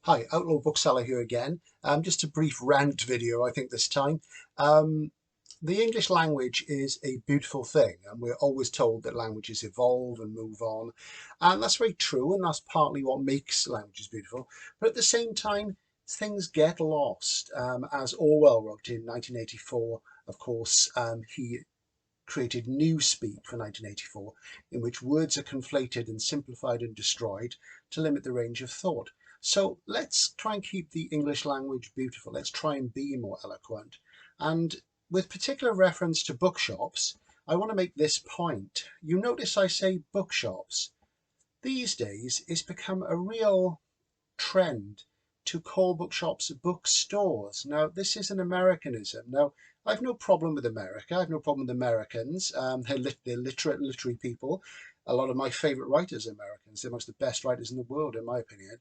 Hi, Outlaw Bookseller here again. Just a brief rant video, I think this time. The English language is a beautiful thing, and we're always told that languages evolve and move on. And that's very true, and that's partly what makes languages beautiful. But at the same time, things get lost. As Orwell wrote in 1984, of course, he created Newspeak for 1984, in which words are conflated and simplified and destroyed to limit the range of thought. So let's try and keep the English language beautiful. Let's try and be more eloquent. And with particular reference to bookshops, I want to make this point. You notice I say bookshops. These days, it's become a real trend to call bookshops bookstores. Now, this is an Americanism. Now, I've no problem with America. I've no problem with Americans. They're literate, literary people. A lot of my favourite writers are Americans. They're amongst the best writers in the world, in my opinion.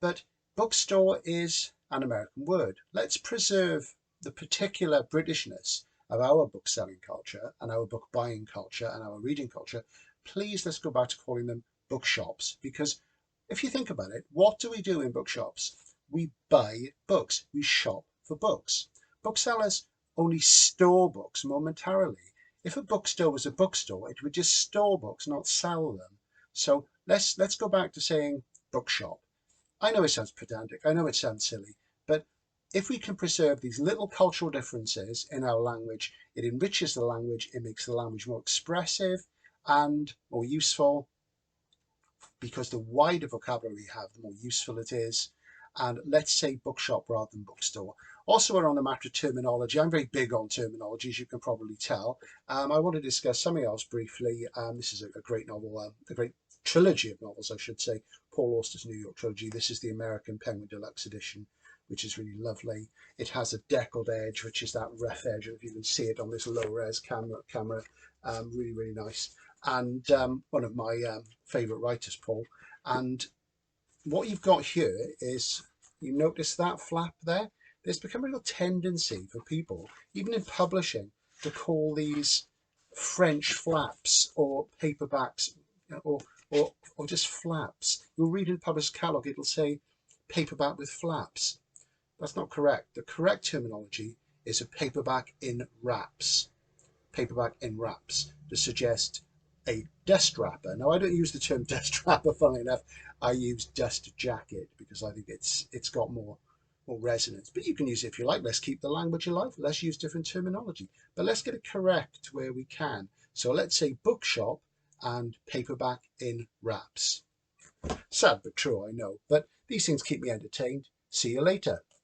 But bookstore is an American word. Let's preserve the particular Britishness of our book selling culture and our book buying culture and our reading culture. Please, let's go back to calling them bookshops, because if you think about it, what do we do in bookshops? We buy books. We shop for books. Booksellers only store books momentarily. If a bookstore was a bookstore, it would just store books, not sell them. So let's go back to saying bookshop. I know it sounds pedantic. I know it sounds silly, but if we can preserve these little cultural differences in our language, it enriches the language. It makes the language more expressive and more useful, because the wider vocabulary we have, the more useful it is. And let's say bookshop rather than bookstore. Also, we're on the matter of terminology. I'm very big on terminology, as you can probably tell. I want to discuss something else briefly. This is a great novel, a great trilogy of novels, I should say, Paul Auster's New York trilogy. This is the American Penguin Deluxe Edition, which is really lovely. It has a deckled edge, which is that rough edge. If you can see it on this low-res camera, really, really nice. And one of my favourite writers, Paul. And what you've got here is, you notice that flap there? There's become a real tendency for people, even in publishing, to call these French flaps or paperbacks, or, or just flaps. You'll read in the publisher's catalogue, it'll say paperback with flaps. That's not correct. The correct terminology is a paperback in wraps. Paperback in wraps, to suggest a dust wrapper. Now, I don't use the term dust wrapper, funnily enough. I use dust jacket because I think it's got more resonance. But you can use it if you like. Let's keep the language alive. Let's use different terminology. But let's get it correct where we can. So let's say bookshop and paperback in wraps. Sad but true, I know. But these things keep me entertained. See you later.